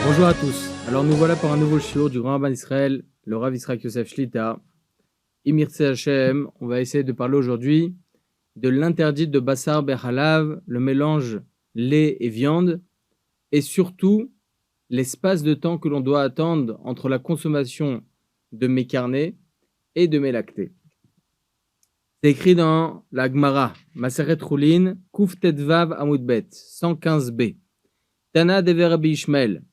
Bonjour à tous. Alors nous voilà pour un nouveau shiur du grand Rabban d'Israël, le Rav Yitzhak Yosef Shlita. Imirtse Hashem, on va essayer de parler aujourd'hui de l'interdit de Bassar Bechalav, le mélange lait et viande, et surtout l'espace de temps que l'on doit attendre entre la consommation de mes carnets et de mes lactés. C'est écrit dans la Gemara, Maseret Choulin, Kuf Tetvav Amudbet, 115b. Tana Dever Rabbi Ishmael.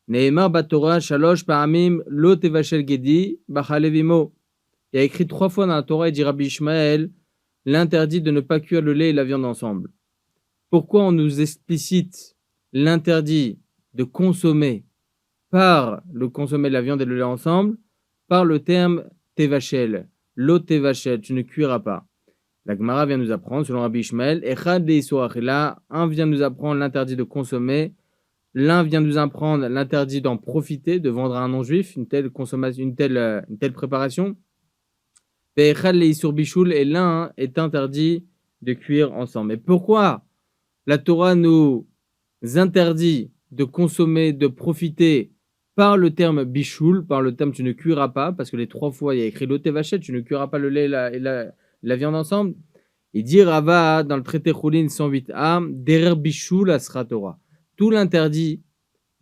Ne'emar Batorah Shalosh Pa'amim Lo Tevashel Gedi Bachalevimo. Il y a écrit 3 fois dans la Torah, et dit Rabbi Ishmael, l'interdit de ne pas cuire le lait et la viande ensemble. Pourquoi on nous explicite l'interdit de consommer la viande et le lait ensemble par le terme Tevashel, Lo Tevashel, tu ne cuiras pas. La Gemara vient nous apprendre, selon Rabbi Ishmael, Echad Deisur Achila, un vient nous apprendre l'interdit de consommer. L'un vient nous apprendre l'interdit d'en profiter, de vendre à un non-juif une telle consommation, une telle préparation. Et l'un est interdit de cuire ensemble. Mais pourquoi la Torah nous interdit de consommer, de profiter par le terme bichoul, par le terme tu ne cuiras pas, parce que les 3 fois il y a écrit l'otevachet, tu ne cuiras pas le lait et la viande ensemble. Il dit Rava dans le traité Choulin 108a, derer bichoul asra Torah. Tout l'interdit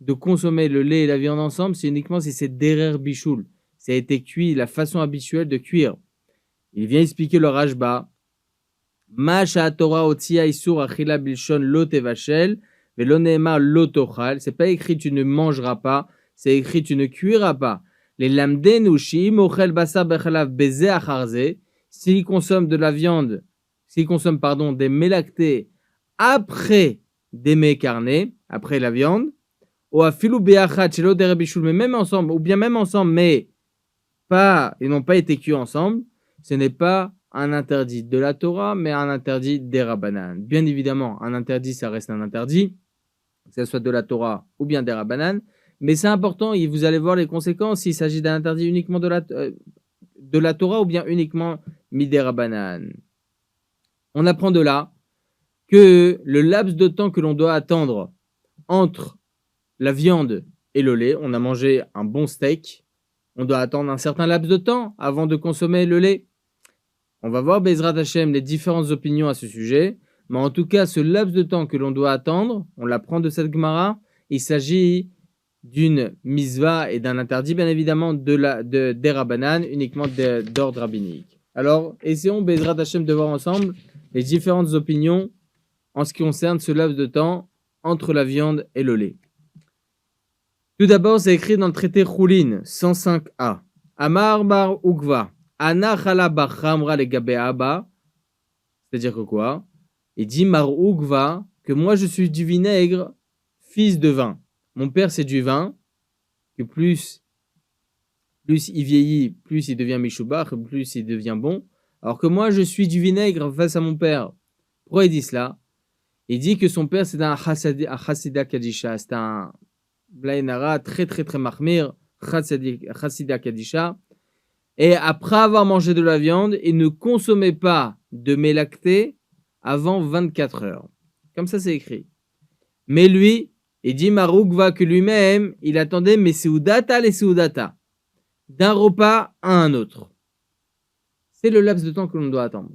de consommer le lait et la viande ensemble, c'est uniquement si c'est derer bichoul. Ça a été cuit, la façon habituelle de cuire. Il vient expliquer le Rashba. Ma Torah otia isur achila bilshon lo tevashel velo neemar lo tochal. C'est pas écrit tu ne mangeras pas, c'est écrit tu ne cuiras pas. Les lamdenu shim ochel basar bechalav beze acharze. S'il consomme de la viande, des mets lactés après des mets carnés, après la viande, ou afilu beachat shelo derer bishul, mais même ensemble, ou bien même ensemble, mais ils n'ont pas été cuits ensemble, ce n'est pas un interdit de la Torah, mais un interdit des Rabbanan. Bien évidemment, un interdit, ça reste un interdit, que ce soit de la Torah ou bien des Rabbanan, mais c'est important, et vous allez voir les conséquences s'il s'agit d'un interdit uniquement de la Torah ou bien uniquement midei Rabbanan. On apprend de là que le laps de temps que l'on doit attendre entre la viande et le lait, on a mangé un bon steak, on doit attendre un certain laps de temps avant de consommer le lait. On va voir Bezrat Hashem les différentes opinions à ce sujet, mais en tout cas, ce laps de temps que l'on doit attendre, on l'apprend de cette Gemara, il s'agit d'une misva et d'un interdit, bien évidemment, des Rabbanan, uniquement d'ordre rabbinique. Alors, essayons Bezrat Hashem de voir ensemble les différentes opinions en ce qui concerne ce laps de temps entre la viande et le lait. Tout d'abord, c'est écrit dans le traité Choulin 105a. Amar bar Ukva. Ana chala bar Chamra le gabe Abba. C'est-à-dire que quoi? Il dit Mar Ukva, que moi je suis du vinaigre, fils de vin. Mon père c'est du vin, que plus il vieillit, plus il devient Mishubach, plus il devient bon. Alors que moi je suis du vinaigre face à mon père. Pourquoi il dit cela? Il dit que son père c'est un Chassida Kadisha, c'est un Blainara très très très mahmir, Chassida Kadisha. Et après avoir mangé de la viande, il ne consommait pas de mets lactés avant 24 heures. Comme ça c'est écrit. Mais lui, il dit Maroukva que lui-même, il attendait mes seudata les seudata, d'un repas à un autre. C'est le laps de temps que l'on doit attendre.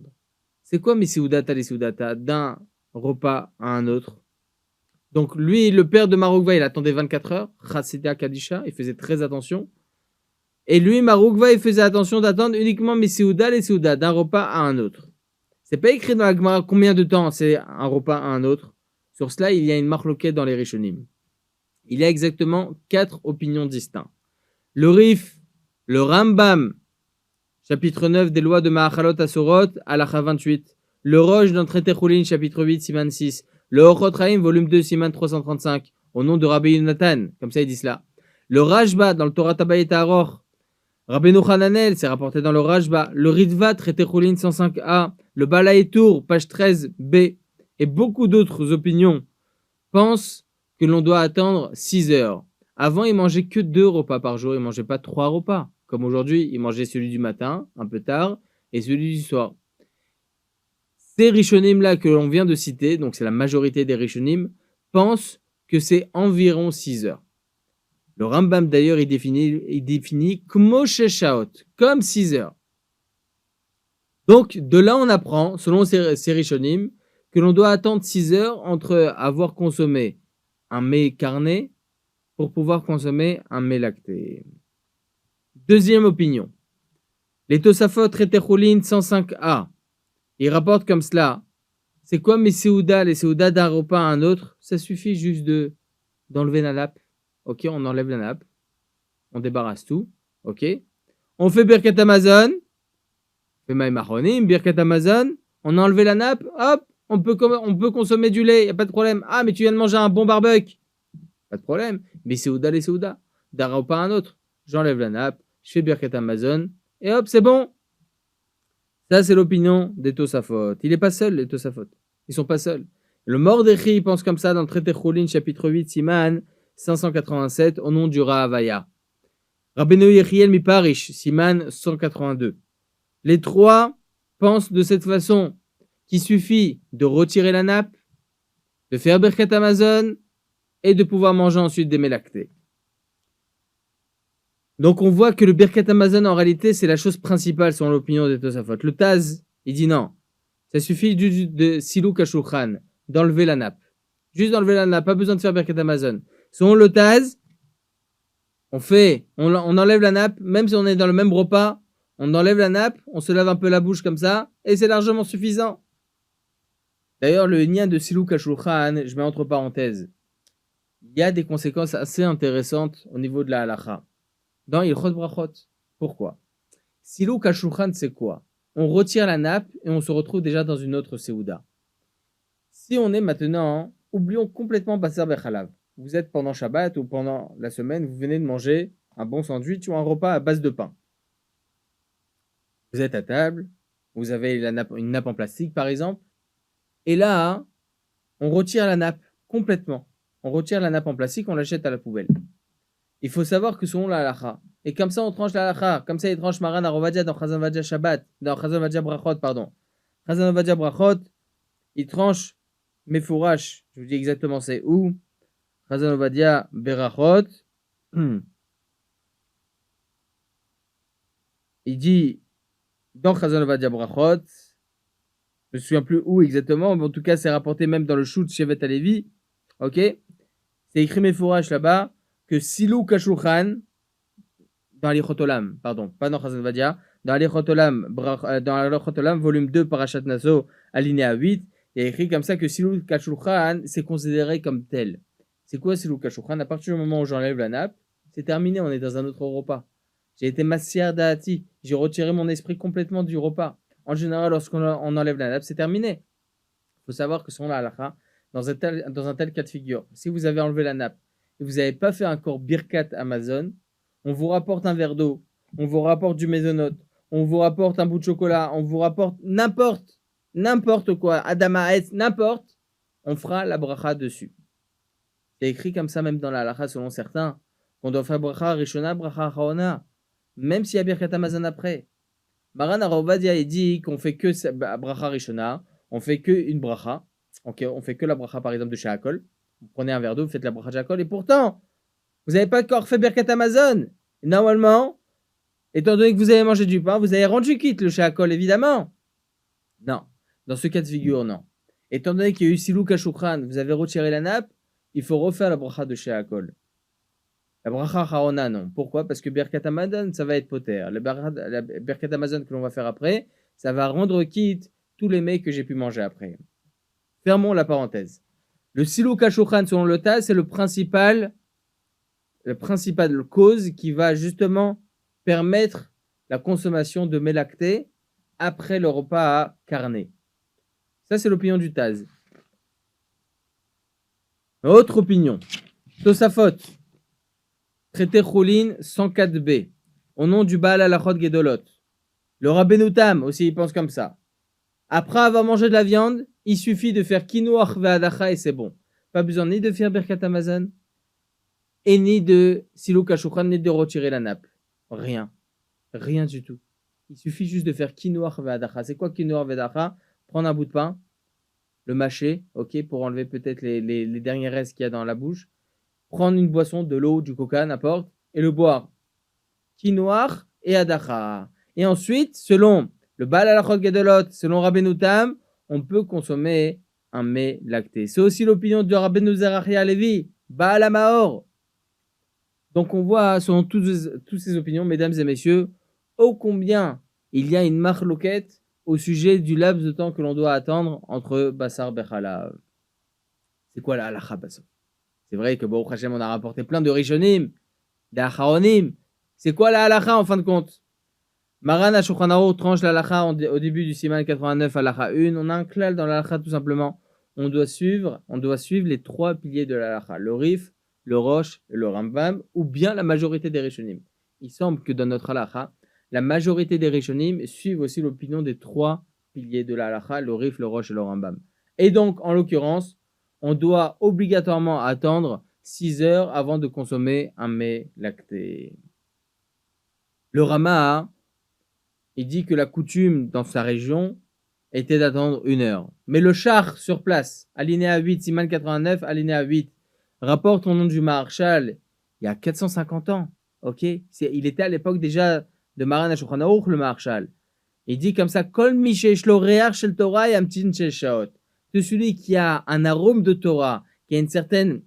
C'est quoi mes seudata les seudata, d'un repas à un autre? Donc lui, le père de Maroukva, il attendait 24 heures, Chassida Kadisha, il faisait très attention. Et lui, Maroukva, il faisait attention d'attendre uniquement mes seouda les seouda, d'un repas à un autre. C'est pas écrit dans la Gemara combien de temps c'est un repas à un autre. Sur cela, il y a une marloquette dans les Rishonim. Il y a exactement 4 opinions distinctes. Le Rif, le Rambam, chapitre 9 des lois de Ma'achalot Asorot, halakha 28. Le Rosh dans le traité Choulin, chapitre 8, siman 6. Le Ochot Chaim, volume 2, siman 335, au nom de Rabbi Yonatan, comme ça il dit cela. Le Rashba dans le Torah Tabayet Aroch, Rabbeinu Hananel, c'est rapporté dans le Rashba. Le Ritva, traité Choulin 105a. Le Balaïtour, page 13b. Et beaucoup d'autres opinions pensent que l'on doit attendre 6 heures. Avant, il mangeait que 2 repas par jour, il mangeait pas 3 repas. Comme aujourd'hui, il mangeait celui du matin, un peu tard, et celui du soir. Ces Rishonim-là que l'on vient de citer, donc c'est la majorité des Rishonim, pensent que c'est environ 6 heures. Le Rambam d'ailleurs, il définit Kmo Sheshaot, comme 6 heures. Donc de là on apprend, selon ces Rishonim, que l'on doit attendre 6 heures entre avoir consommé un mets carné pour pouvoir consommer un mets lacté. Deuxième opinion. Les Tosafot Retechulin 105a, ils rapportent comme cela. C'est quoi mes Seouda, les Seouda d'un repas à un autre? Ça suffit juste d'enlever la nappe. Ok, on enlève la nappe. On débarrasse tout. Ok. On fait Birkat Amazon. On fait Maïm Achonim, Birkat Amazon. On a enlevé la nappe. Hop, on peut consommer du lait. Y a pas de problème. Ah, mais tu viens de manger un bon barbecue. Pas de problème. Mais Seouda, les Seouda. D'un repas à un autre. J'enlève la nappe. Je fais Birkat Amazon. Et hop, c'est bon. Ça, c'est l'opinion des Tosafot. Il n'est pas seul, les Tosafot. Ils sont pas seuls. Le Mordechai pense comme ça dans le traité Choulin, chapitre 8, Siman 587, au nom du Rahavaya. Rabbeinu Yechiel Miparish, Siman 182. Les trois pensent de cette façon qu'il suffit de retirer la nappe, de faire Birkat Amazon et de pouvoir manger ensuite des mets lactés. Donc on voit que le Birkat Amazon en réalité c'est la chose principale selon l'opinion des Tosafot. Le Taz, il dit non. Ça suffit de Silou Kashulchan, d'enlever la nappe. Juste d'enlever la nappe, pas besoin de faire Birkat Amazon. Selon le Taz, on enlève la nappe, même si on est dans le même repas, on enlève la nappe, on se lave un peu la bouche comme ça, et c'est largement suffisant. D'ailleurs, le lien de Silou Kashulchan, je mets entre parenthèses, il y a des conséquences assez intéressantes au niveau de la halakha. Dans Ilchot Brachot. Pourquoi? Silou Kashulchan, c'est quoi? On retire la nappe et on se retrouve déjà dans une autre Seouda. Si on est maintenant, oublions complètement Basar Bechalav. Vous êtes pendant Shabbat ou pendant la semaine, vous venez de manger un bon sandwich ou un repas à base de pain. Vous êtes à table, vous avez une nappe en plastique par exemple, et là, on retire la nappe complètement. On retire la nappe en plastique, on l'achète à la poubelle. Il faut savoir que selon la halakha, et comme ça on tranche la halakha, comme ça il tranche Maran Arovadia dans Chazon Vadia Shabbat, dans Chazon Vadia Brachot, pardon. Chazon Vadia Brachot, il tranche Mefourash, je vous dis exactement c'est où. Chazon Vadia Berachot, il dit dans Chazon Vadia Brachot, je me souviens plus où exactement, mais en tout cas c'est rapporté même dans le Shoot Shevet Alevi, ok. C'est écrit Mefourash là-bas que Silou Kashulchan dans Alichot Olam, pardon, pas dans Chazon Vadia, dans Alichot Olam, volume 2, Parashat Naso, alinéa 8, il y a écrit comme ça que Silou Kashulchan, c'est considéré comme tel. C'est quoi Silou Kashulchan? À partir du moment où j'enlève la nappe, c'est terminé, on est dans un autre repas. J'ai été massière d'Ahati, j'ai retiré mon esprit complètement du repas. En général, lorsqu'on enlève la nappe, c'est terminé. Il faut savoir que selon la halakha, dans un tel cas de figure, si vous avez enlevé la nappe et vous n'avez pas fait encore Birkat Amazon, on vous rapporte un verre d'eau, on vous rapporte du mésonote, on vous rapporte un bout de chocolat, on vous rapporte n'importe quoi, Adama Etz, n'importe, on fera la bracha dessus. C'est écrit comme ça même dans la halakha selon certains, qu'on doit faire bracha Rishona, bracha Achaona, même s'il y a Birkat Amazon après. Maran Arovadia il dit qu'on fait que bracha Rishona, on fait que une bracha, ok, on fait que la bracha par exemple de Shahakol. Vous prenez un verre d'eau, vous faites la bracha de Shahakol, et pourtant, vous n'avez pas encore fait Birkat Amazon. Et normalement, étant donné que vous avez mangé du pain, vous avez rendu quitte le Shahakol, évidemment. Non, dans ce cas de figure, non. Étant donné qu'il y a eu Silou Kashulchan, vous avez retiré la nappe, il faut refaire la bracha de Shahakol. La bracha Haona, non. Pourquoi? Parce que Birkat Amazon, ça va être poter. La Birkat Amazon que l'on va faire après, ça va rendre quitte tous les mets que j'ai pu manger après. Fermons la parenthèse. Le Silou Kashulchan, selon le Taz, c'est la principale cause qui va justement permettre la consommation de mets lactés après le repas à carné. Ça, c'est l'opinion du Taz. Autre opinion. Tosafot. Traité Choulin 104b. Au nom du Baal Halachot Gedolot. Le Rabbeinu Tam aussi, il pense comme ça. Après avoir mangé de la viande, il suffit de faire Kinuach ve'adacha et c'est bon. Pas besoin ni de faire Birkat Amazon, et ni de Silou Kashulchan, ni de retirer la nappe. Rien. Rien du tout. Il suffit juste de faire Kinuach ve'adacha. C'est quoi Kinuach ve'adacha? prendre un bout de pain, le mâcher, ok, pour enlever peut-être les derniers restes qu'il y a dans la bouche, prendre une boisson, de l'eau, du coca, n'importe, et le boire. Quinoa et Adacha. Et ensuite, selon le Baal Halachot Gedolot, selon Rabbeinu Tam, on peut consommer un mets lacté. C'est aussi l'opinion de Rabbeinu Zerachia Levi, Baal HaMaor. Donc on voit, selon toutes ces opinions, mesdames et messieurs, ô combien il y a une marloquette au sujet du laps de temps que l'on doit attendre entre Bassar Bechalav. C'est quoi la halacha, Bassar? C'est vrai que Baruch Hashem, on a rapporté plein de Rishonim, d'Acharonim. C'est quoi la halacha en fin de compte? Maran HaShulchan Aruch tranche la halacha au début du Siman 89, halacha 1. On a un klal dans la halacha tout simplement. On doit suivre les trois piliers de la halacha, le Rif, le Rosh et le Rambam, ou bien la majorité des Rishonim. Il semble que dans notre halacha, la majorité des Rishonim suivent aussi l'opinion des trois piliers de la halacha, le Rif, le Rosh et le Rambam. Et donc, en l'occurrence, on doit obligatoirement attendre 6 heures avant de consommer un mets lacté. Le Rama, il dit que la coutume dans sa région était d'attendre 1 heure. Mais le char sur place, alinéa 8, Siman 89, alinéa 8, rapporte au nom du Maharshal, il y a 450 ans. Ok, il était à l'époque déjà de Maran HaShulchan Aruch, le Maharshal. Il dit comme ça, Kol mi sheyesh lo reach shel Torah yamtin shel shaot. De celui qui a un arôme de Torah, qui a une certaine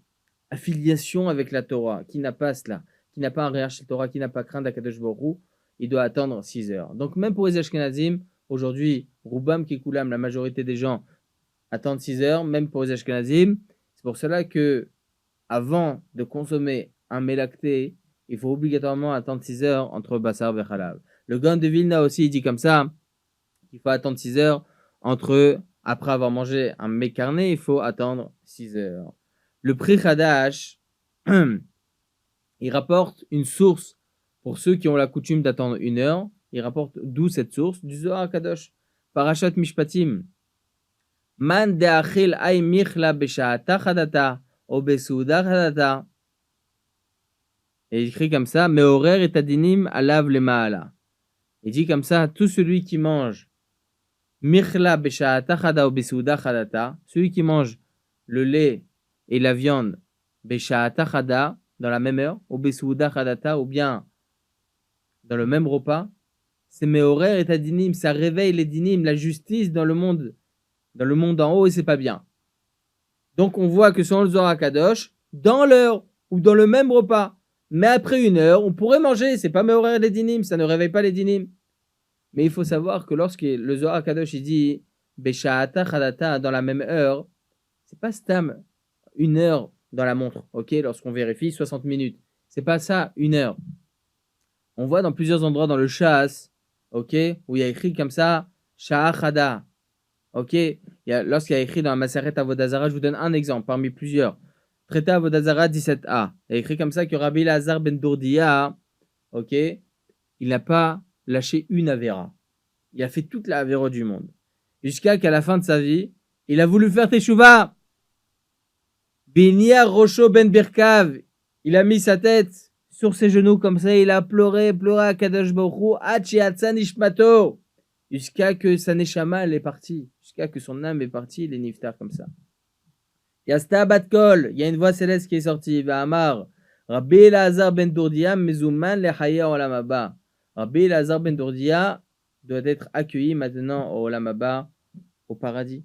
affiliation avec la Torah, qui n'a pas cela, qui n'a pas un reach shel Torah, qui n'a pas craint d'Akadosh Baruch Hu, il doit attendre 6 heures. Donc même pour les Ashkenazim, aujourd'hui, Roubam Kikulam, la majorité des gens attendent 6 heures, même pour les Ashkenazim. C'est pour cela que avant de consommer un mets lacté, il faut obligatoirement attendre 6 heures entre Bassar et Chalav. Le Gaon de Vilna aussi, il dit comme ça, qu'il faut attendre 6 heures après avoir mangé un mets carné, il faut attendre 6 heures. Le Pri Hadash, il rapporte une source pour ceux qui ont la coutume d'attendre 1 heure. Il rapporte d'où cette source? Du Zohar Kadosh. Parashat Mishpatim. Man de'achil ay michla b'sha'ata chadata o besouda chadata. Et il écrit comme ça, Meorer et adinim alav le ma'ala. Il dit comme ça, tout celui qui mange michla b'sha'ata chada o besouda chadata, celui qui mange le lait et la viande b'sha'ata chada dans la même heure, o besouda chadata, ou bien dans le même repas, c'est Meorer et adinim, ça réveille les dinim, la justice dans le monde en haut, et c'est pas bien. Donc on voit que selon le Zohar Kadosh, dans l'heure ou dans le même repas, mais après 1 heure, on pourrait manger, c'est pas Meorer les dinim, ça ne réveille pas les dinim. Mais il faut savoir que lorsque le Zohar Kadosh il dit Besha'ata Chadata dans la même heure, c'est pas stam 1 heure dans la montre, ok, lorsqu'on vérifie 60 minutes. C'est pas ça, 1 heure. On voit dans plusieurs endroits dans le Shas, ok, où il y a écrit comme ça, Sha'achada, ok, lorsqu'il y a écrit dans la Maseret Avodah Zarah, je vous donne un exemple parmi plusieurs. Traité Avodah Zarah 17a, il y a écrit comme ça que Rabbi Elazar ben Dourdia, ok, il n'a pas lâché une avéra. Il a fait toute la avéra du monde. Jusqu'à qu'à la fin de sa vie, il a voulu faire Teshuvah. Benia Rocho ben Birkav, il a mis sa tête sur ses genoux comme ça, il a pleuré à Kadosh Baruch Hu, Hachiatsa Nishmato, jusqu'à que sa neshama elle est partie, jusqu'à que son âme est partie, il est niftar comme ça. Yasta Batkol, il y a une voix céleste qui est sortie, Va'amar, Rabbi Elazar ben Dourdia, Mezouman lechaya olam haba. Rabbi Elazar ben Dourdia doit être accueilli maintenant au olam haba, au paradis.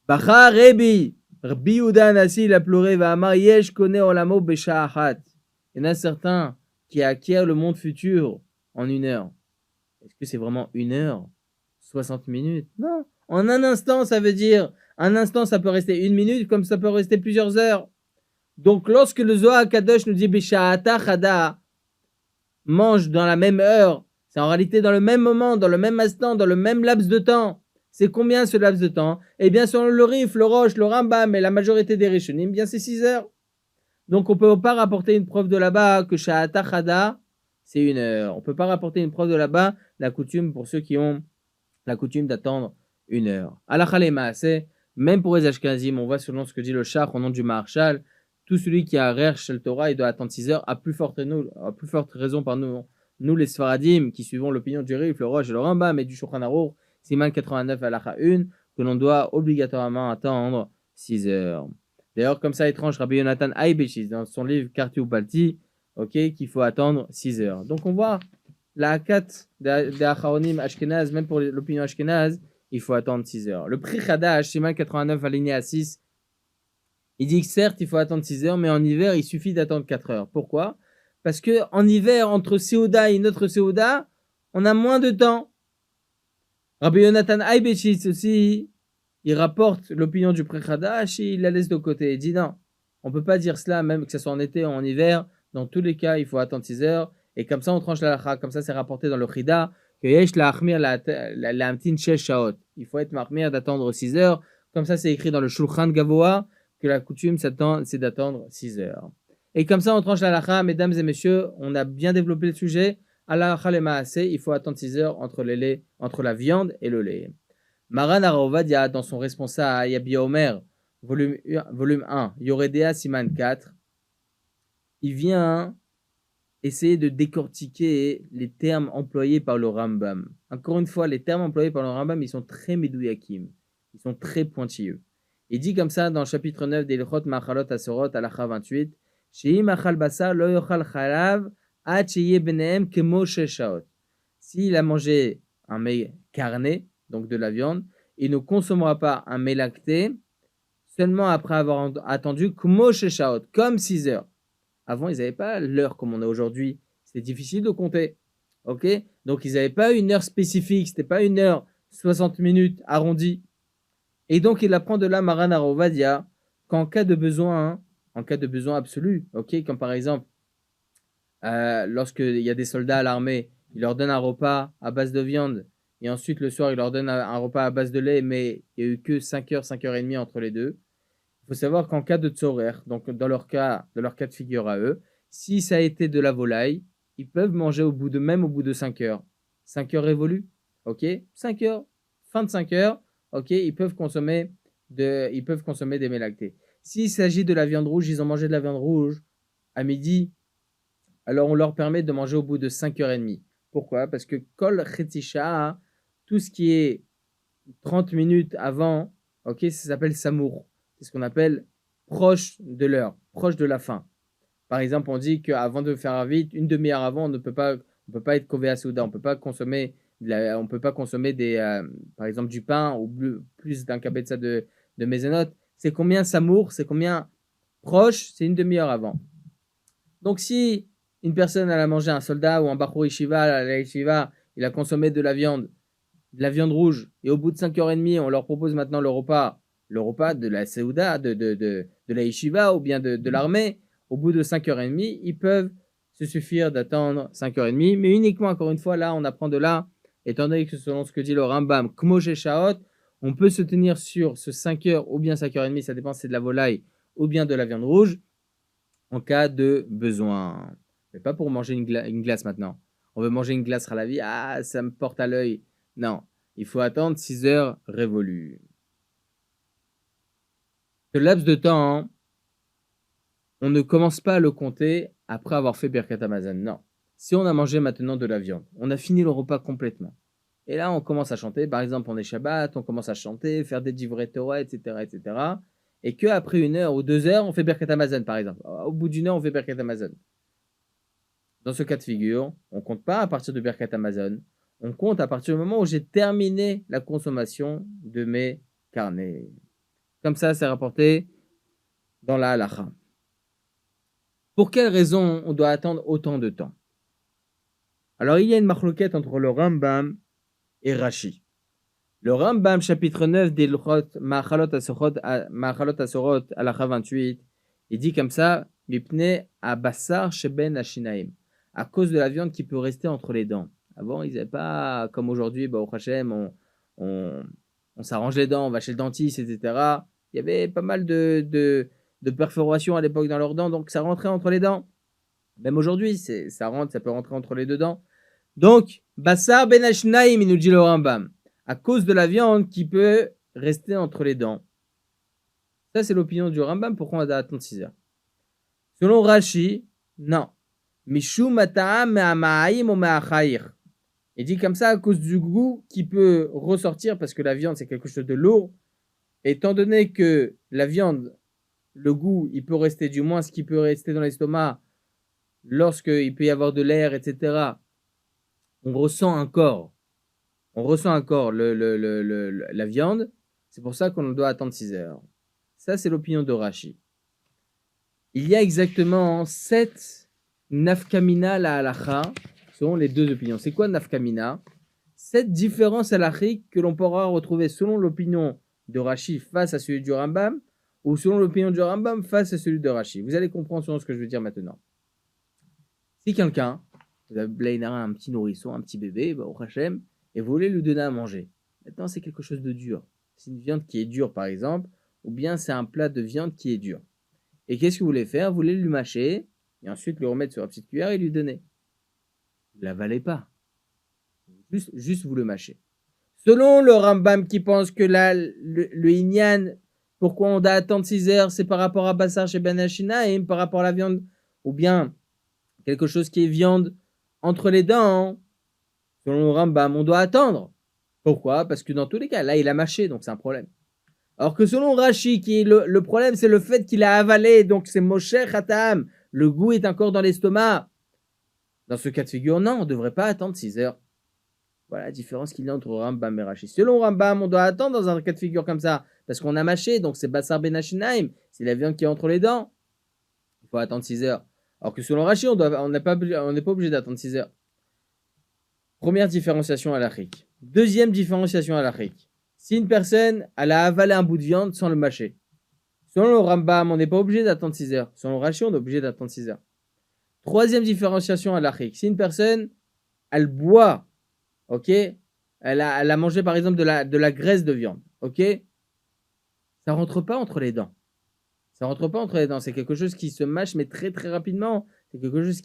Bacha Rebi, Rabbi Yehuda Anassi, il a pleuré, Va'amar yesh kone olamo besha'achat. Il y en a certains qui acquièrent le monde futur en 1 heure. Est-ce que c'est vraiment 1 heure? 60 minutes? Non. En un instant, ça veut dire, un instant, ça peut rester 1 minute, comme ça peut rester plusieurs heures. Donc, lorsque le Zohar Kadosh nous dit Besha'ata Chada, mange dans la même heure, c'est en réalité dans le même moment, dans le même instant, dans le même laps de temps. C'est combien ce laps de temps? Eh bien, selon le Rif, le Rosh, le Rambam et la majorité des Rishonim, bien c'est 6 heures. Donc, on ne peut pas rapporter une preuve de là-bas que Sha'ata Chada, c'est 1 heure. On ne peut pas rapporter une preuve de là-bas, la coutume pour ceux qui ont la coutume d'attendre 1 heure. Halakha le Maaseh, même pour les Ashkenazim, on voit selon ce que dit le Shach au nom du Maharshal, tout celui qui a Re'er Shel Torah, il doit attendre 6 heures, à plus forte raison par nous les Sfaradim, qui suivons l'opinion du Rif, le Rosh et le Rambam, et du Shulchan Aruch, Siman 89 halacha 1, que l'on doit obligatoirement attendre 6 heures. D'ailleurs, comme ça, étrange, Rabbi Yonatan Aibeshis, dans son livre Karti ou Palti, qu'il faut attendre 6 heures. Donc on voit la Hakat des Acharonim Ashkenaz, même pour l'opinion Ashkenaz, il faut attendre 6 heures. Le Pri Chadash, Siman 89 aligné à 6, il dit que certes, il faut attendre 6 heures, mais en hiver, il suffit d'attendre 4 heures. Pourquoi? Parce qu'en hiver, entre Seuda et une autre Seuda, on a moins de temps. Rabbi Yonatan Aibeshis aussi, il rapporte l'opinion du Pri Chadash et il la laisse de côté. Il dit non, on ne peut pas dire cela, même que ce soit en été ou en hiver. Dans tous les cas, il faut attendre 6 heures. Et comme ça, on tranche la lacha. Comme ça, c'est rapporté dans le Chida que yesh la achmir la amtin shesh shaot. Il faut être mahmir d'attendre 6 heures. Comme ça, c'est écrit dans le Shulchan Gavoa que la coutume, c'est d'attendre 6 heures. Et comme ça, on tranche la lacha. Mesdames et messieurs, on a bien développé le sujet. Allah le maaseh, il faut attendre 6 heures entre la viande et le lait. Maran Aravadia, dans son responsable Yabi Omer, volume 1, Yoredea Siman 4, il vient essayer de décortiquer les termes employés par le Rambam. Encore une fois, les termes employés par le Rambam, ils sont très medouyakim, ils sont très pointilleux. Il dit comme ça dans le chapitre 9 d'Ilchot Machalot Asorot, halacha 28, Sheim achal basar lo yochal chalav ad sheye benehem kemo sheshaot. S'il a mangé un mets carné, donc de la viande, il ne consommera pas un mets lacté seulement après avoir attendu kemo sheshaot, comme 6 heures. Avant, ils n'avaient pas l'heure comme on a aujourd'hui. C'était difficile de compter. Ok? Donc, ils n'avaient pas une heure spécifique. Ce n'était pas une heure 60 minutes arrondie. Et donc, il apprend de là, Maran Aravadia, qu'en cas de besoin, en cas de besoin absolu, ok, comme par exemple, lorsqu'il y a des soldats à l'armée, il leur donne un repas à base de viande, et ensuite le soir, il leur donne un repas à base de lait, mais il n'y a eu que 5 heures, 5 heures et demie entre les deux. Il faut savoir qu'en cas de tzorer, donc dans leur cas de figure à eux, si ça a été de la volaille, ils peuvent manger au bout de 5 heures. 5 heures révolues, ok? 5 heures, fin de 5 heures, ok? Ils peuvent consommer des mets lactés. S'il s'agit de la viande rouge, ils ont mangé de la viande rouge à midi, alors on leur permet de manger au bout de 5 heures et demie. Pourquoi? Parce que kol chetisha, tout ce qui est 30 minutes avant, ok, ça s'appelle samour. C'est ce qu'on appelle proche de l'heure, proche de la fin. Par exemple, on dit qu'avant de faire vite, une demi-heure avant, on ne peut pas être kové à souda, on ne peut pas consommer par exemple du pain ou plus d'un kabetza de mézénote. C'est combien samour, c'est combien proche, c'est une demi-heure avant. Donc si une personne elle a mangé un soldat ou un bachur yeshiva, il a consommé de la viande rouge, et au bout de 5h30, on leur propose maintenant le repas de la Seouda, de la Yeshiva ou bien de l'armée, au bout de 5h30, ils peuvent se suffire d'attendre 5h30, mais uniquement, encore une fois, là, on apprend de là, étant donné que selon ce que dit le Rambam, Kmo Shaot, on peut se tenir sur ce 5h ou bien 5h30, ça dépend si c'est de la volaille ou bien de la viande rouge, en cas de besoin. Mais pas pour manger une glace maintenant. On veut manger une glace à la vie, ça me porte à l'œil. Non, il faut attendre 6 heures révolues. Ce laps de temps, on ne commence pas à le compter après avoir fait Birkat Hamazon. Non. Si on a mangé maintenant de la viande, on a fini le repas complètement. Et là, on commence à chanter. Par exemple, on est Shabbat, on commence à chanter, faire des divrei Torah, etc., etc. Et qu'après 1 heure ou 2 heures, on fait Birkat Hamazon, par exemple. Au bout d'1 heure, on fait Birkat Hamazon. Dans ce cas de figure, on ne compte pas à partir de Birkat Hamazon. On compte à partir du moment où j'ai terminé la consommation de mes carnets. Comme ça, c'est rapporté dans la halacha. Pour quelle raison on doit attendre autant de temps? Alors, il y a une marloquette entre le Rambam et Rashi. Le Rambam, chapitre 9 d'Ilchot Ma'achalot Asorot, halacha 28, il dit comme ça, Mipne abasar sheben hashinaim, à cause de la viande qui peut rester entre les dents. Avant, ils n'avaient pas, comme aujourd'hui, au Hachem, on s'arrange les dents, on va chez le dentiste, etc. Il y avait pas mal de perforations à l'époque dans leurs dents, donc ça rentrait entre les dents. Même aujourd'hui, ça peut rentrer entre les deux dents. Donc, Bassar ben Hashnaim, il nous dit le Rambam, à cause de la viande qui peut rester entre les dents. Ça, c'est l'opinion du Rambam, pourquoi on doit attendre 6 heures. Selon Rashi, non. Mishum ata'am me'ama'ayim ou me'achayir. Il dit comme ça à cause du goût qui peut ressortir, parce que la viande, c'est quelque chose de lourd. Étant donné que la viande, le goût, il peut rester, du moins ce qui peut rester dans l'estomac, lorsqu'il peut y avoir de l'air, etc., on ressent encore la viande. C'est pour ça qu'on doit attendre 6 heures. Ça, c'est l'opinion de Rashi. Il y a exactement 7 nafkamina la halacha, selon les deux opinions. C'est quoi nafkamina? 7 différences halachiques que l'on pourra retrouver selon l'opinion de Rashi face à celui du Rambam, ou selon l'opinion du Rambam face à celui de Rashi. Vous allez comprendre selon ce que je veux dire maintenant. Si quelqu'un, vous avez un petit nourrisson, un petit bébé, au Hachem, et vous voulez lui donner à manger. Maintenant, c'est quelque chose de dur. C'est une viande qui est dure, par exemple, ou bien c'est un plat de viande qui est dur. Et qu'est-ce que vous voulez faire? Vous voulez lui mâcher, et ensuite le remettre sur la petite cuillère et lui donner. Vous ne l'avalez pas. Juste vous le mâchez. Selon le Rambam qui pense que le Inyan, pourquoi on doit attendre 6 heures, c'est par rapport à Bassar chez Ben Hashinaim, par rapport à la viande, ou bien quelque chose qui est viande entre les dents. Selon le Rambam, on doit attendre. Pourquoi? Parce que dans tous les cas, là, il a mâché, donc c'est un problème. Alors que selon Rashi, qui est le problème, c'est le fait qu'il a avalé, donc c'est Moshe Khatam, le goût est encore dans l'estomac. Dans ce cas de figure, non, on ne devrait pas attendre 6 heures. Voilà la différence qu'il y a entre Rambam et Rashi. Selon Rambam, on doit attendre dans un cas de figure comme ça, parce qu'on a mâché, donc c'est Bassar Ben Hashinaim, c'est la viande qui est entre les dents. Il faut attendre 6 heures. Alors que selon Rashi, on n'est pas obligé d'attendre 6 heures. Première différenciation halachique. Deuxième différenciation halachique. Si une personne elle a avalé un bout de viande sans le mâcher, selon le Rambam, on n'est pas obligé d'attendre 6 heures. Selon Rashi, on est obligé d'attendre 6 heures. Troisième différenciation halachique. Si une personne, elle boit, ok, elle a mangé par exemple de la graisse de viande, ok, ça rentre pas entre les dents. Ça rentre pas entre les dents. C'est quelque chose qui se mâche, mais très très rapidement. C'est quelque chose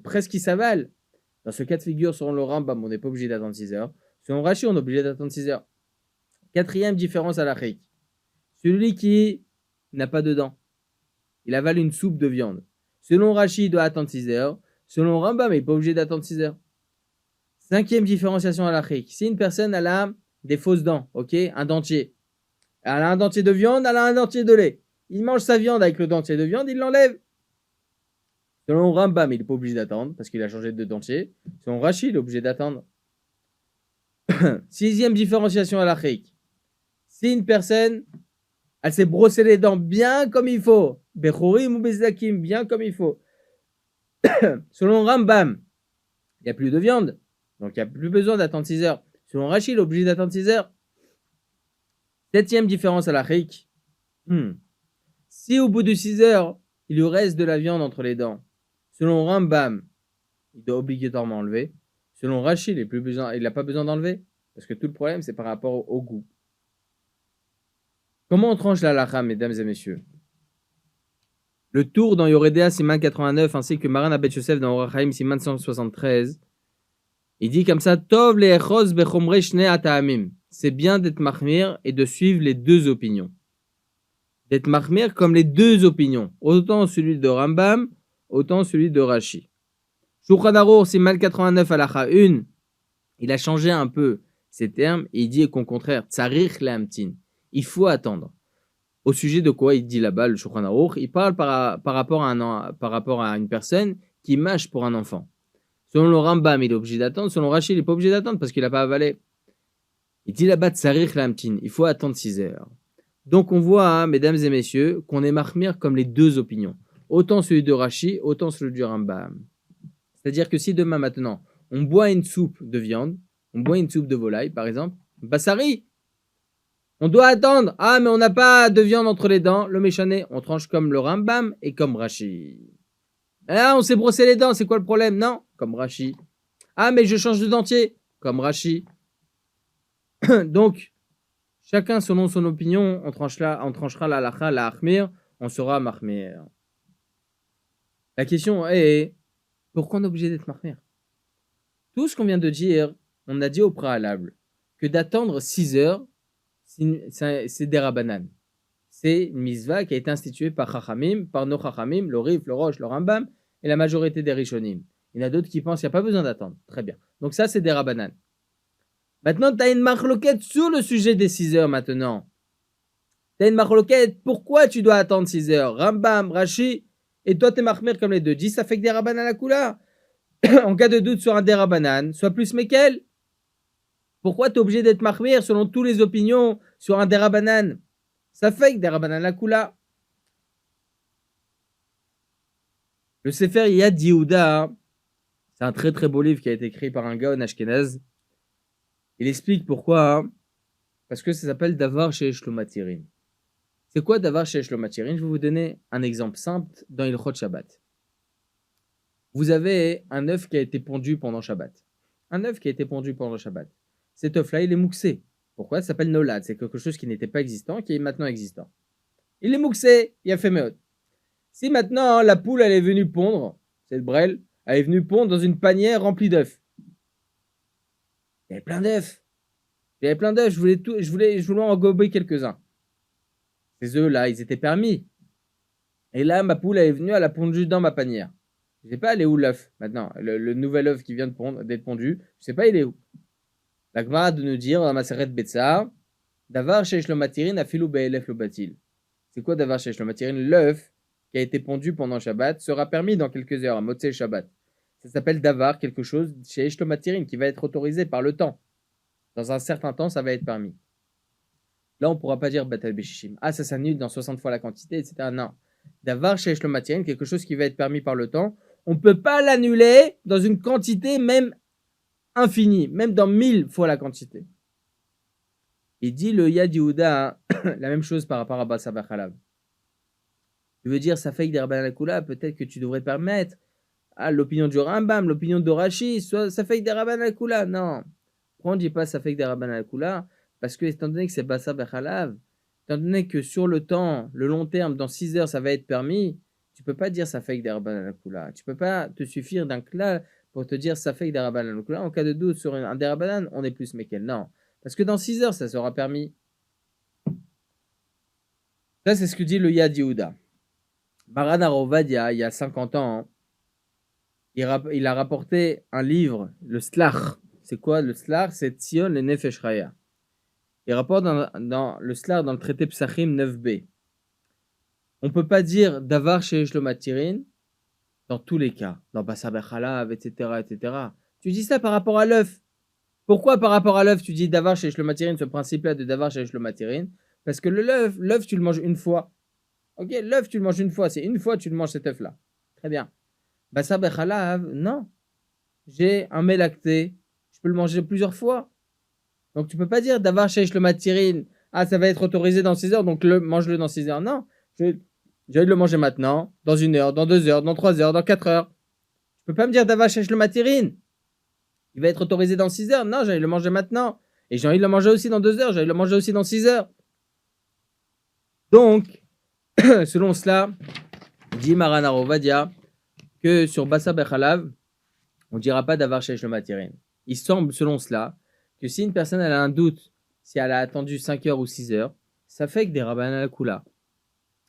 presque qui s'avale. Dans ce cas de figure, selon le Rambam, on n'est pas obligé d'attendre 6 heures. Selon Rashi, on est obligé d'attendre 6 heures. Quatrième différence halachique. Celui qui n'a pas de dents, il avale une soupe de viande. Selon Rashi, il doit attendre 6 heures. Selon Rambam, il n'est pas obligé d'attendre 6 heures. Cinquième différenciation halachique. Si une personne elle a des fausses dents, ok, un dentier. Elle a un dentier de viande, elle a un dentier de lait. Il mange sa viande avec le dentier de viande, il l'enlève. Selon Rambam, il n'est pas obligé d'attendre parce qu'il a changé de dentier. Selon Rashi, il est obligé d'attendre. Sixième différenciation halachique. Si une personne, elle s'est brossé les dents bien comme il faut, Bechorim ou Bezakim, bien comme il faut. Selon Rambam, il n'y a plus de viande, donc il n'y a plus besoin d'attendre 6 heures. Selon Rashi, il est obligé d'attendre 6 heures. Septième différence halachique. Si au bout de 6 heures, il lui reste de la viande entre les dents, selon Rambam, il doit obligatoirement enlever. Selon Rashi, il n'a pas besoin d'enlever, parce que tout le problème, c'est par rapport au goût. Comment on tranche la halakha, mesdames et messieurs? Le tour dans Yoredea, Siman 89, ainsi que Maran Abed Yosef dans Orach Chaim, Siman 173, il dit comme ça, Tov le'echos bechomre shnei ata'amim. C'est bien d'être mahmir et de suivre les deux opinions. D'être mahmir comme les deux opinions, autant celui de Rambam, autant celui de Rashi. Shulchan Aruch, Siman 89, halakha 1, il a changé un peu ces termes et il dit qu'au contraire, tsarich le'amtin, il faut attendre. Au sujet de quoi il dit là-bas, le Shulchan Aruch, il parle par rapport à une personne qui mâche pour un enfant. Selon le Rambam, il est obligé d'attendre. Selon Rashi, il n'est pas obligé d'attendre parce qu'il n'a pas avalé. Il dit là-bas, tsarich le'amtin, il faut attendre 6 heures. Donc on voit, mesdames et messieurs, qu'on est mahmir comme les deux opinions. Autant celui de Rashi, autant celui du Rambam. C'est-à-dire que si demain maintenant, on boit une soupe de viande, on boit une soupe de volaille, par exemple, Bassari, on doit attendre. Ah, mais on n'a pas de viande entre les dents. Le méchané, on tranche comme le Rambam et comme Rashi. Ah, on s'est brossé les dents, c'est quoi le problème? Non, comme Rashi. Ah, mais je change de dentier, comme Rashi. Donc, chacun selon son opinion, on tranchera la halakha, la achmir, on sera mahmir. La question est, pourquoi on est obligé d'être mahmir? Tout ce qu'on vient de dire, on a dit au préalable que d'attendre 6 heures, c'est des rabanan. C'est une mitzvah qui a été instituée par Chachamim, par nos Chachamim, le Rif, le Rosh, le Rambam et la majorité des Rishonim. Il y en a d'autres qui pensent qu'il n'y a pas besoin d'attendre. Très bien. Donc ça, c'est des Rabbanan. Maintenant, tu as une marloquette sur le sujet des 6 heures maintenant. Tu as une marloquette. Pourquoi tu dois attendre 6 heures? Rambam, Rashi, et toi, tu es marmir comme les deux. Dis, ça fait que des Rabbanan à Kula. En cas de doute sur un des Rabbanan, sois plus Mekel. Pourquoi tu es obligé d'être marmir selon toutes les opinions sur un des Rabbanan? Ça fait que des Rabbanan à Kula. Le Sefer Yad Yehuda, c'est un très très beau livre qui a été écrit par un gars en Ashkenaz. Il explique pourquoi. Parce que ça s'appelle Davar chez Shlomatirin. C'est quoi Davar chez Shlomatirin? Je vais vous donner un exemple simple dans Ilchot Shabbat. Vous avez un œuf qui a été pondu pendant Shabbat. Un œuf qui a été pondu pendant Shabbat. Cet œuf-là, il est mouxé. Pourquoi? Ça s'appelle Nolad. C'est quelque chose qui n'était pas existant, qui est maintenant existant. Il est mouxé, il a fait méot. Si maintenant la poule, elle est venue pondre, cette brêle, elle est venue pondre dans une panière remplie d'œufs. Il y avait plein d'œufs. Je voulais en gober quelques-uns. Ces œufs-là, ils étaient permis. Et là, ma poule, elle est venue, elle a pondu dans ma panière. Je ne sais pas, elle est où l'œuf maintenant? Le nouvel œuf qui vient d'être pondu, je ne sais pas, il est où? La Gemara de nous dire, dans ma Maseret Betsa, Davar sheish lo matirin afilu be'elef lo batil. C'est quoi Davar sheish lo matirin? L'œuf qui a été pondu pendant Shabbat sera permis dans quelques heures, à Motzei Shabbat. Ça s'appelle Davar, quelque chose sheish lo matirin, qui va être autorisé par le temps. Dans un certain temps, ça va être permis. Là, on ne pourra pas dire Batal Beshishim. Ah, ça s'annule dans 60 fois la quantité, etc. Non. Davar sheish lo matirin, quelque chose qui va être permis par le temps. On ne peut pas l'annuler dans une quantité même infinie, même dans 1000 fois la quantité. Il dit le Yad Yehuda, la même chose par rapport à Basar Bechalav. Tu veux dire, ça fait que des Rabbanan Akula, peut-être que tu devrais permettre l'opinion du Rambam, l'opinion de Rashi, soit ça fait que des Rabbanan Akula. Non. Pourquoi on ne dit pas ça fait que des Rabbanan Akula? Parce que, étant donné que c'est Basar Bechalav, étant donné que sur le temps, le long terme, dans 6 heures, ça va être permis, tu ne peux pas dire ça fait que des Rabbanan Akula. Tu ne peux pas te suffire d'un clan pour te dire ça fait que des Rabbanan Akula. En cas de doute sur un des Rabbanan, on est plus Mekel. Non. Parce que dans 6 heures, ça sera permis. Ça, c'est ce que dit le Yad Yehuda. Maran Arovadia, il y a 50 ans, hein, il a rapporté un livre, le Slach. C'est quoi le Slach? C'est Tzion le Nefesh Chaya. Il rapporte dans le Slach, dans le traité Psachim 9b. On ne peut pas dire Davar sheish lo matirin dans tous les cas, dans Basar Bechalav, etc., etc. Tu dis ça par rapport à l'œuf. Pourquoi par rapport à l'œuf, tu dis Davar sheish lo matirin, ce principe-là de Davar sheish lo matirin? Parce que l'œuf, tu le manges une fois. Ok, l'œuf, tu le manges une fois. C'est une fois que tu le manges cet œuf-là. Très bien. Basar Bechalav, non. J'ai un mets lacté. Je peux le manger plusieurs fois. Donc, tu peux pas dire Davar sheish lo matirin. Ah, ça va être autorisé dans 6 heures, donc mange-le dans 6 heures. Non. J'ai envie de le manger maintenant, dans 1 heure, dans 2 heures, dans 3 heures, dans 4 heures. Tu peux pas me dire Davar sheish lo matirin. Il va être autorisé dans 6 heures. Non, j'ai envie de le manger maintenant. Et j'ai envie de le manger aussi dans 2 heures. J'ai envie de le manger aussi dans 6 heures. Donc, selon cela, dit Maran Arovadia que sur Basar Bechalav, on ne dira pas Davar sheish lo matirin. Il semble, selon cela, que si une personne elle a un doute, si elle a attendu 5 heures ou 6 heures, ça fait que des Rabbanan Akula.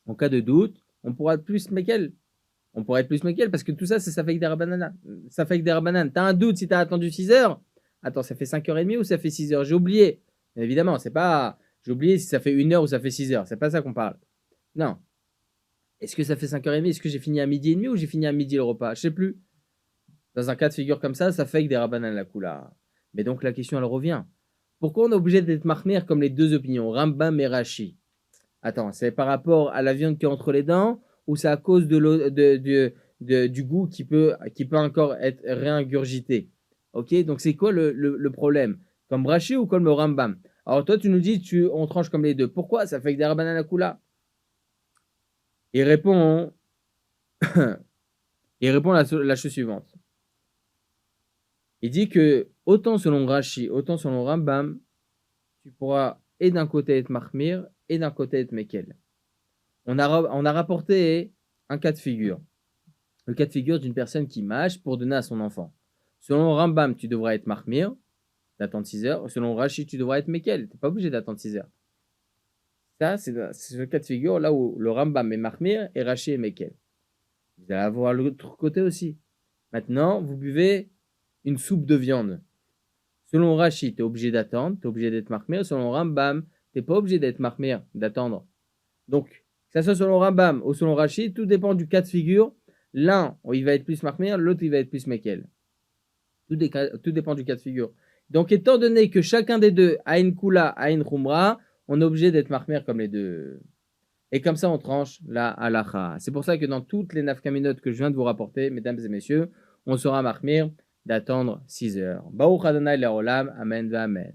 En cas de doute, on pourra être plus Mekel. On pourrait être plus Mekel parce que tout ça, ça fait que des Rabbanan. Ça fait que des Rabbanan. T'as un doute si t'as attendu 6 heures. Attends, ça fait 5h30 ou ça fait 6 heures? J'ai oublié. Mais évidemment, c'est pas. J'ai oublié si ça fait 1 heure ou ça fait 6 heures. C'est pas ça qu'on parle. Non. Est-ce que ça fait 5h30? Est-ce que j'ai fini à 12h30 ou j'ai fini à midi le repas? Je sais plus. Dans un cas de figure comme ça fait que des Rabbanan Akula. Mais donc la question, elle revient. Pourquoi on est obligé d'être marmir comme les deux opinions, Rambam et Rashi? Attends, c'est par rapport à la viande qui est entre les dents ou c'est à cause du goût qui peut encore être réingurgité? Ok, donc c'est quoi le problème? Comme Rashi ou comme le Rambam? Alors toi, tu nous dis, on tranche comme les deux. Pourquoi ça fait que des Rabbanan Akula? Il répond la chose suivante. Il dit que autant selon Rashi, autant selon Rambam, tu pourras et d'un côté être Mahmir et d'un côté être Mekel. On a rapporté un cas de figure. Le cas de figure d'une personne qui mâche pour donner à son enfant. Selon Rambam, tu devras être Mahmir, d'attendre 6 heures. Selon Rashi, tu devras être Mekel. Tu n'es pas obligé d'attendre 6 heures. Ça, c'est ce cas de figure là où le Rambam est Mahmir et Rashi est Mekel. Vous allez avoir l'autre côté aussi. Maintenant, vous buvez une soupe de viande. Selon Rashi, tu es obligé d'attendre, tu es obligé d'être marmir. Selon Rambam, tu n'es pas obligé d'être marmir, d'attendre. Donc, que ce soit selon Rambam ou selon Rashi, tout dépend du cas de figure. L'un, il va être plus marmir, l'autre, il va être plus mekel. Tout dépend du cas de figure. Donc, étant donné que chacun des deux a une kula, a une khumra, on est obligé d'être marmir comme les deux. Et comme ça, on tranche la halacha. C'est pour ça que dans toutes les nafkaminotes que je viens de vous rapporter, mesdames et messieurs, on sera marmir d'attendre 6 heures. Baruch Adonai le'olam, amen va amen.